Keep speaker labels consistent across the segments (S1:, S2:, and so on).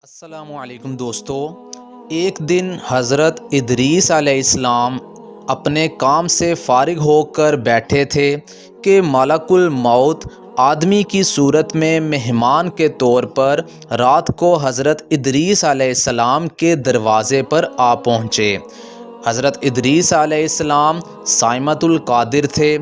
S1: السلام علیکم دوستو، ایک دن حضرت ادریس علیہ السلام اپنے کام سے فارغ ہو کر بیٹھے تھے کہ ملک الموت آدمی کی صورت میں مہمان کے طور پر رات کو حضرت ادریس علیہ السلام کے دروازے پر آ پہنچے۔ حضرت ادریس علیہ السلام صائمۃ القادر تھے۔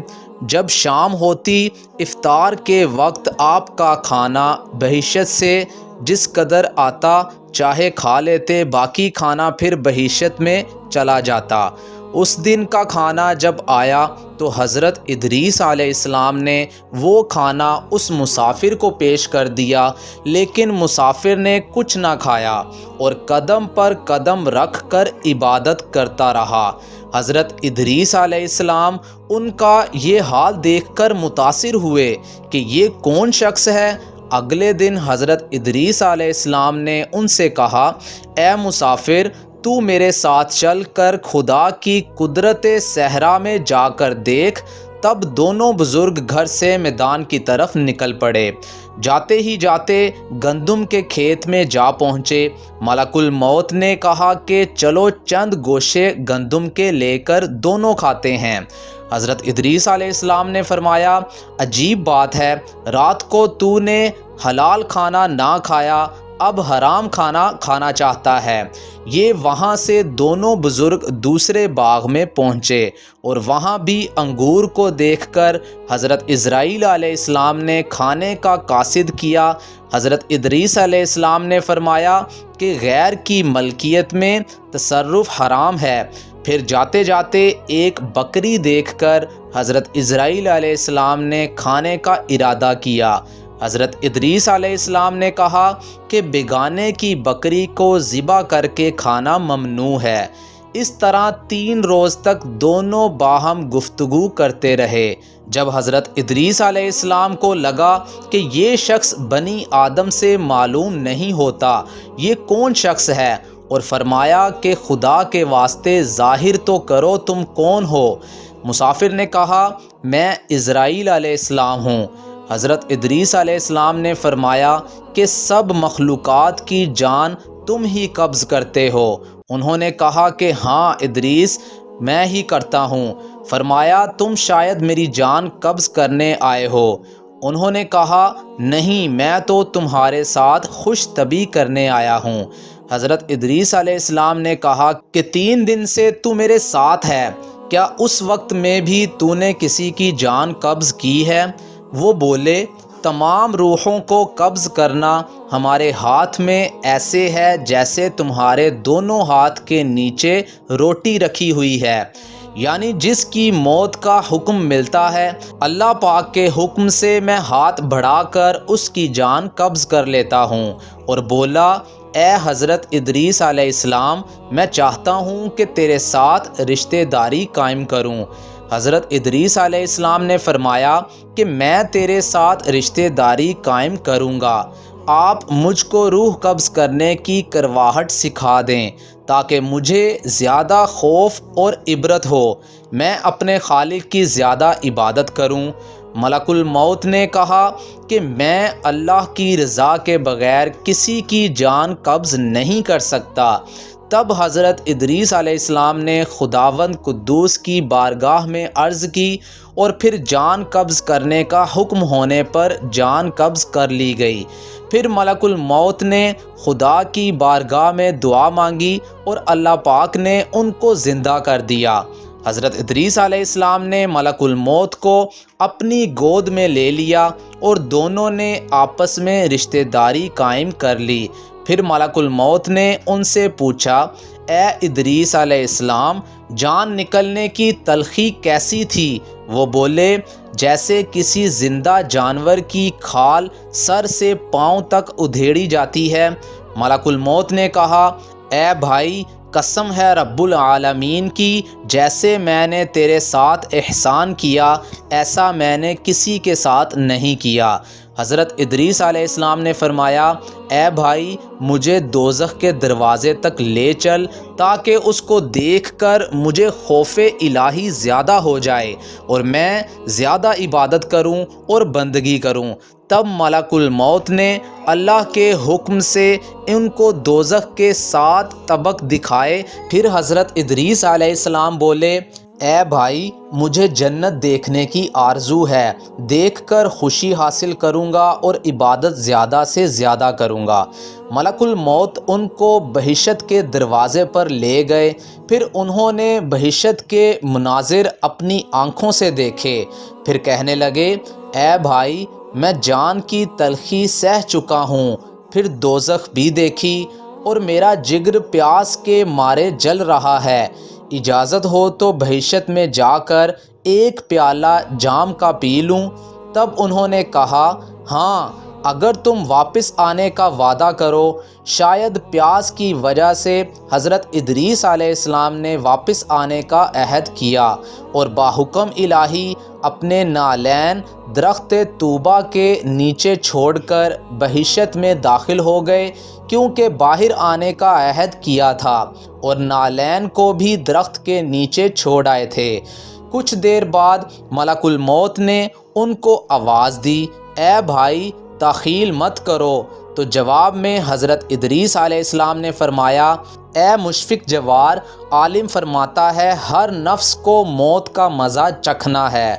S1: جب شام ہوتی، افطار کے وقت آپ کا کھانا بہشت سے جس قدر آتا چاہے کھا لیتے، باقی کھانا پھر بہشت میں چلا جاتا۔ اس دن کا کھانا جب آیا تو حضرت ادریس علیہ السلام نے وہ کھانا اس مسافر کو پیش کر دیا، لیکن مسافر نے کچھ نہ کھایا اور قدم پر قدم رکھ کر عبادت کرتا رہا۔ حضرت ادریس علیہ السلام ان کا یہ حال دیکھ کر متاثر ہوئے کہ یہ کون شخص ہے۔ اگلے دن حضرت ادریس علیہ السلام نے ان سے کہا، اے مسافر، تو میرے ساتھ چل کر خدا کی قدرت صحرا میں جا کر دیکھ۔ تب دونوں بزرگ گھر سے میدان کی طرف نکل پڑے۔ جاتے ہی جاتے گندم کے کھیت میں جا پہنچے۔ ملک الموت نے کہا کہ چلو چند گوشے گندم کے لے کر دونوں کھاتے ہیں۔ حضرت ادریس علیہ السلام نے فرمایا، عجیب بات ہے، رات کو تو نے حلال کھانا نہ کھایا، اب حرام کھانا کھانا چاہتا ہے۔ یہ وہاں سے دونوں بزرگ دوسرے باغ میں پہنچے اور وہاں بھی انگور کو دیکھ کر حضرت اسرائیل علیہ السلام نے کھانے کا قاصد کیا۔ حضرت ادریس علیہ السلام نے فرمایا کہ غیر کی ملکیت میں تصرف حرام ہے۔ پھر جاتے جاتے ایک بکری دیکھ کر حضرت اسرائیل علیہ السلام نے کھانے کا ارادہ کیا۔ حضرت ادریس علیہ السلام نے کہا کہ بیگانے کی بکری کو ذبح کر کے کھانا ممنوع ہے۔ اس طرح 3 روز تک دونوں باہم گفتگو کرتے رہے۔ جب حضرت ادریس علیہ السلام کو لگا کہ یہ شخص بنی آدم سے معلوم نہیں ہوتا، یہ کون شخص ہے، اور فرمایا کہ خدا کے واسطے ظاہر تو کرو تم کون ہو۔ مسافر نے کہا، میں اسرائیل علیہ السلام ہوں۔ حضرت ادریس علیہ السلام نے فرمایا کہ سب مخلوقات کی جان تم ہی قبض کرتے ہو۔ انہوں نے کہا کہ ہاں ادریس، میں ہی کرتا ہوں۔ فرمایا تم شاید میری جان قبض کرنے آئے ہو۔ انہوں نے کہا نہیں، میں تو تمہارے ساتھ خوش طبعی کرنے آیا ہوں۔ حضرت ادریس علیہ السلام نے کہا کہ 3 دن سے تو میرے ساتھ ہے، کیا اس وقت میں بھی تو نے کسی کی جان قبض کی ہے؟ وہ بولے، تمام روحوں کو قبض کرنا ہمارے ہاتھ میں ایسے ہے جیسے تمہارے دونوں ہاتھ کے نیچے روٹی رکھی ہوئی ہے، یعنی جس کی موت کا حکم ملتا ہے، اللہ پاک کے حکم سے میں ہاتھ بڑھا کر اس کی جان قبض کر لیتا ہوں۔ اور بولا، اے حضرت ادریس علیہ السلام، میں چاہتا ہوں کہ تیرے ساتھ رشتہ داری قائم کروں۔ حضرت ادریس علیہ السلام نے فرمایا کہ میں تیرے ساتھ رشتہ داری قائم کروں گا، آپ مجھ کو روح قبض کرنے کی کرواہٹ سکھا دیں تاکہ مجھے زیادہ خوف اور عبرت ہو، میں اپنے خالق کی زیادہ عبادت کروں۔ ملک الموت نے کہا کہ میں اللہ کی رضا کے بغیر کسی کی جان قبض نہیں کر سکتا۔ تب حضرت ادریس علیہ السلام نے خداوند قدوس کی بارگاہ میں عرض کی اور پھر جان قبض کرنے کا حکم ہونے پر جان قبض کر لی گئی۔ پھر ملک الموت نے خدا کی بارگاہ میں دعا مانگی اور اللہ پاک نے ان کو زندہ کر دیا۔ حضرت ادریس علیہ السلام نے ملک الموت کو اپنی گود میں لے لیا اور دونوں نے آپس میں رشتہ داری قائم کر لی۔ پھر ملک الموت نے ان سے پوچھا، اے ادریس علیہ السلام، جان نکلنے کی تلخی کیسی تھی؟ وہ بولے، جیسے کسی زندہ جانور کی کھال سر سے پاؤں تک ادھیڑی جاتی ہے۔ ملک الموت نے کہا، اے بھائی، قسم ہے رب العالمین کی، جیسے میں نے تیرے ساتھ احسان کیا ایسا میں نے کسی کے ساتھ نہیں کیا۔ حضرت ادریس علیہ السلام نے فرمایا اے بھائی مجھے دوزخ کے دروازے تک لے چل تاکہ اس کو دیکھ کر مجھے خوف الہی زیادہ ہو جائے اور میں زیادہ عبادت کروں اور بندگی کروں۔ تب ملک الموت نے اللہ کے حکم سے ان کو دوزخ کے 7 طبق دکھائے۔ پھر حضرت ادریس علیہ السلام بولے اے بھائی مجھے جنت دیکھنے کی آرزو ہے، دیکھ کر خوشی حاصل کروں گا اور عبادت زیادہ سے زیادہ کروں گا۔ ملک الموت ان کو بہشت کے دروازے پر لے گئے۔ پھر انہوں نے بہشت کے مناظر اپنی آنکھوں سے دیکھے۔ پھر کہنے لگے اے بھائی میں جان کی تلخی سہ چکا ہوں۔ پھر دوزخ بھی دیکھی اور میرا جگر پیاس کے مارے جل رہا ہے، اجازت ہو تو بہشت میں جا کر ایک پیالہ جام کا پی لوں۔ تب انہوں نے کہا ہاں اگر تم واپس آنے کا وعدہ کرو۔ شاید پیاس کی وجہ سے حضرت ادریس علیہ السلام نے واپس آنے کا عہد کیا اور باحکم الہی اپنے نالین درخت طوبہ کے نیچے چھوڑ کر بہشت میں داخل ہو گئے، کیونکہ باہر آنے کا عہد کیا تھا اور نالین کو بھی درخت کے نیچے چھوڑ آئے تھے۔ کچھ دیر بعد ملک الموت نے ان کو آواز دی اے بھائی تاخیر مت کرو۔ تو جواب میں حضرت ادریس علیہ السلام نے فرمایا اے مشفق جوار، عالم فرماتا ہے ہر نفس کو موت کا مزہ چکھنا ہے۔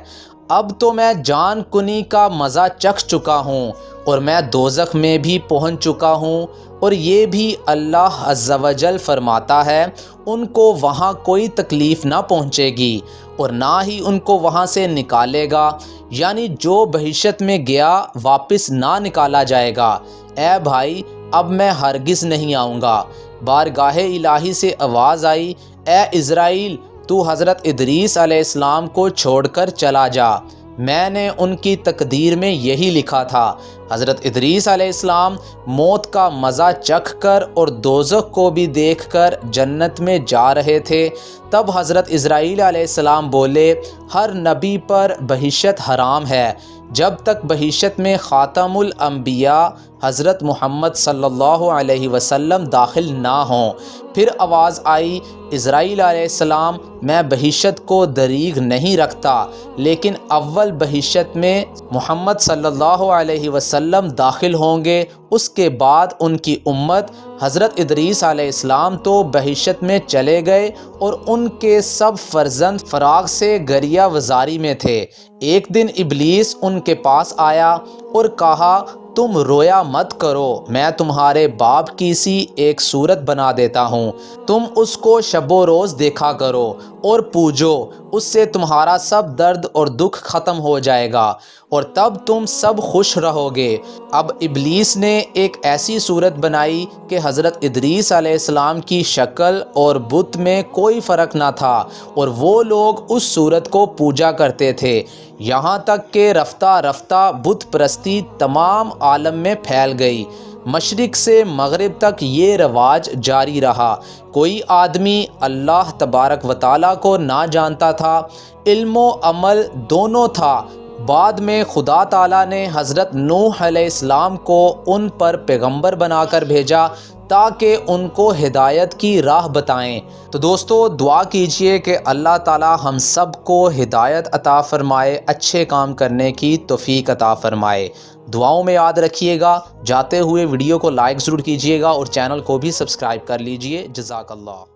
S1: اب تو میں جان کنی کا مزہ چکھ چکا ہوں اور میں دوزخ میں بھی پہنچ چکا ہوں، اور یہ بھی اللہ عز و جل فرماتا ہے ان کو وہاں کوئی تکلیف نہ پہنچے گی اور نہ ہی ان کو وہاں سے نکالے گا، یعنی جو بہشت میں گیا واپس نہ نکالا جائے گا۔ اے بھائی اب میں ہرگز نہیں آؤں گا۔ بارگاہ الہی سے آواز آئی اے عزرائیل تو حضرت ادریس علیہ السلام کو چھوڑ کر چلا جا، میں نے ان کی تقدیر میں یہی لکھا تھا۔ حضرت ادریس علیہ السلام موت کا مزہ چکھ کر اور دوزخ کو بھی دیکھ کر جنت میں جا رہے تھے۔ تب حضرت عزرائیل علیہ السلام بولے ہر نبی پر بہشت حرام ہے جب تک بہشت میں خاتم الانبیاء حضرت محمد صلی اللہ علیہ وسلم داخل نہ ہوں۔ پھر آواز آئی عزرائیل علیہ السلام میں بہشت کو دریغ نہیں رکھتا، لیکن اول بہشت میں محمد صلی اللہ علیہ وسلم داخل ہوں گے، اس کے بعد ان کی امت۔ حضرت ادریس علیہ السلام تو بہشت میں چلے گئے اور ان کے سب فرزند فراق سے گریہ وزاری میں تھے۔ ایک دن ابلیس ان کے پاس آیا اور کہا تم رویا مت کرو، میں تمہارے باپ کی سی ایک صورت بنا دیتا ہوں، تم اس کو شب و روز دیکھا کرو اور پوجو، اس سے تمہارا سب درد اور دکھ ختم ہو جائے گا اور تب تم سب خوش رہو گے۔ اب ابلیس نے ایک ایسی صورت بنائی کہ حضرت ادریس علیہ السلام کی شکل اور بت میں کوئی فرق نہ تھا اور وہ لوگ اس صورت کو پوجا کرتے تھے، یہاں تک کہ رفتہ رفتہ بت پرستی تمام عالم میں پھیل گئی۔ مشرق سے مغرب تک یہ رواج جاری رہا۔ کوئی آدمی اللہ تبارک و تعالیٰ کو نہ جانتا تھا، علم و عمل دونوں تھا۔ بعد میں خدا تعالیٰ نے حضرت نوح علیہ السلام کو ان پر پیغمبر بنا کر بھیجا تاکہ ان کو ہدایت کی راہ بتائیں۔ تو دوستو دعا کیجئے کہ اللہ تعالیٰ ہم سب کو ہدایت عطا فرمائے، اچھے کام کرنے کی توفیق عطا فرمائے۔ دعاؤں میں یاد رکھیے گا، جاتے ہوئے ویڈیو کو لائک ضرور کیجئے گا اور چینل کو بھی سبسکرائب کر لیجئے۔ جزاک اللہ۔